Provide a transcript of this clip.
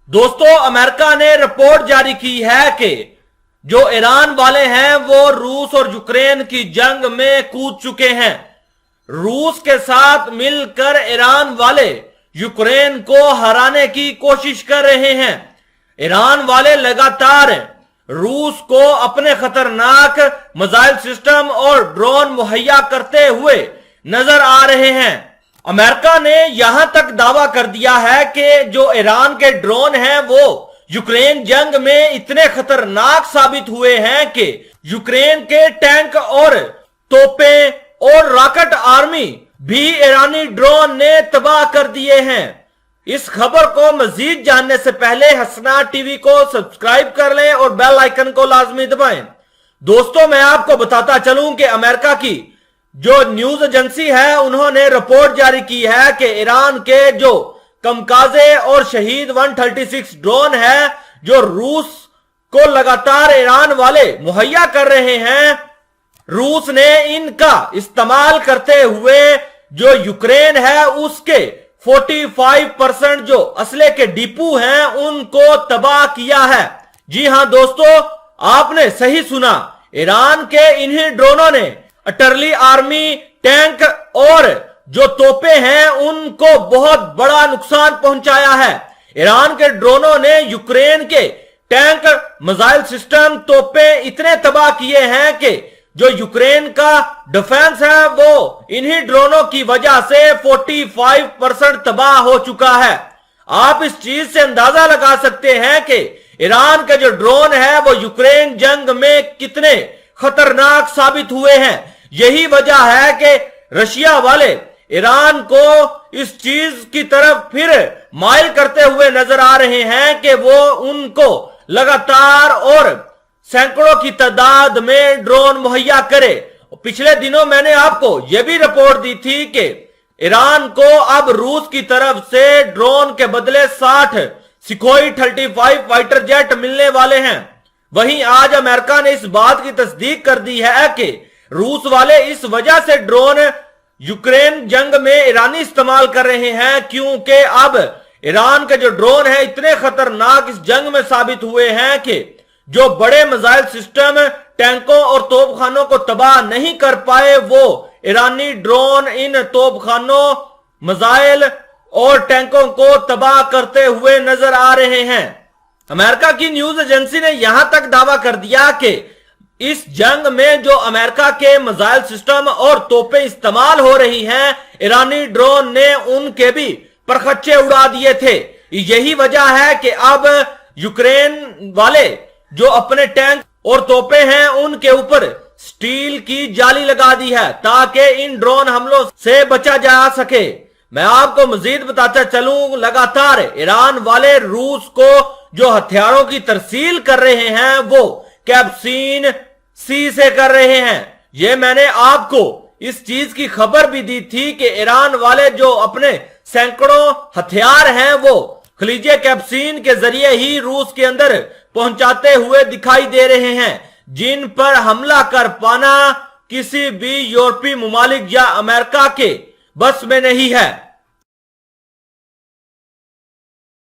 दोस्तों, अमेरिका ने रिपोर्ट जारी की है कि जो ईरान वाले हैं वो रूस और यूक्रेन की जंग में कूद चुके हैं। रूस के साथ मिलकर ईरान वाले यूक्रेन को हराने की कोशिश कर रहे हैं। ईरान वाले लगातार रूस को अपने खतरनाक मिसाइल सिस्टम और ड्रोन मुहैया करते हुए नजर आ रहे हैं। अमेरिका ने यहां तक दावा कर दिया है कि जो ईरान के ड्रोन हैं वो यूक्रेन जंग में इतने खतरनाक साबित हुए हैं कि यूक्रेन के टैंक और तोपें और रॉकेट आर्मी भी ईरानी ड्रोन ने तबाह कर दिए हैं। इस खबर को मजीद जानने से पहले हसना टीवी को सब्सक्राइब कर लें और बेल आइकन को लाजमी दबाएं। दोस्तों, मैं आपको बताता चलूं कि अमेरिका की जो न्यूज एजेंसी है उन्होंने रिपोर्ट जारी की है कि ईरान के जो कमकाजे और शहीद 136 ड्रोन है जो रूस को लगातार ईरान वाले मुहैया कर रहे हैं, रूस ने इनका इस्तेमाल करते हुए जो यूक्रेन है उसके 45% जो असले के डिपो हैं उनको तबाह किया है। जी हां दोस्तों, आपने सही सुना, ईरान के इन्हीं ड्रोनों ने अटरली आर्मी, टैंक और जो तोपे हैं उनको बहुत बड़ा नुकसान पहुंचाया है। ईरान के ड्रोनों ने यूक्रेन के टैंक, मिसाइल सिस्टम, तोपे इतने तबाह किए हैं कि जो यूक्रेन का डिफेंस है वो इन्हीं ड्रोनों की वजह से 45% तबाह हो चुका है। आप इस चीज से अंदाजा लगा सकते हैं कि ईरान के जो ड्रोन है वो यूक्रेन जंग में कितने खतरनाक साबित हुए हैं। यही वजह है कि रशिया वाले ईरान को इस चीज की तरफ फिर माइल करते हुए नजर आ रहे हैं कि वो उनको लगातार और सैकड़ों की तादाद में ड्रोन मुहैया करे। पिछले दिनों मैंने आपको यह भी रिपोर्ट दी थी कि ईरान को अब रूस की तरफ से ड्रोन के बदले 60 सुखोई 35 फाइटर जेट मिलने वाले हैं। वहीं आज अमेरिका ने इस बात की तस्दीक कर दी है कि रूस वाले इस वजह से ड्रोन यूक्रेन जंग में ईरानी इस्तेमाल कर रहे हैं क्योंकि अब ईरान के जो ड्रोन है इतने खतरनाक इस जंग में साबित हुए हैं कि जो बड़े मिसाइल सिस्टम, टैंकों और तोपखानों को तबाह नहीं कर पाए, वो ईरानी ड्रोन इन तोपखानों, मिसाइल और टैंकों को तबाह करते हुए नजर आ रहे हैं। अमेरिका की न्यूज एजेंसी ने यहां तक दावा कर दिया कि इस जंग में जो अमेरिका के मिसाइल सिस्टम और तोपें इस्तेमाल हो रही हैं, ईरानी ड्रोन ने उनके भी परखच्चे उड़ा दिए थे। यही वजह है कि अब यूक्रेन वाले जो अपने टैंक और तोपे हैं उनके ऊपर स्टील की जाली लगा दी है ताकि इन ड्रोन हमलों से बचा जा सके। मैं आपको मजीद बताता चलूं, लगातार ईरान वाले रूस को जो हथियारों की तरसील कर रहे हैं वो कैप्सीन सी से कर रहे हैं। ये मैंने आपको इस चीज की खबर भी दी थी कि ईरान वाले जो अपने सैकड़ों हथियार हैं वो खलीजे कैप्सीन के जरिए ही रूस के अंदर पहुंचाते हुए दिखाई दे रहे हैं, जिन पर हमला कर पाना किसी भी यूरोपीय मुमालिक या अमेरिका के बस में नहीं है।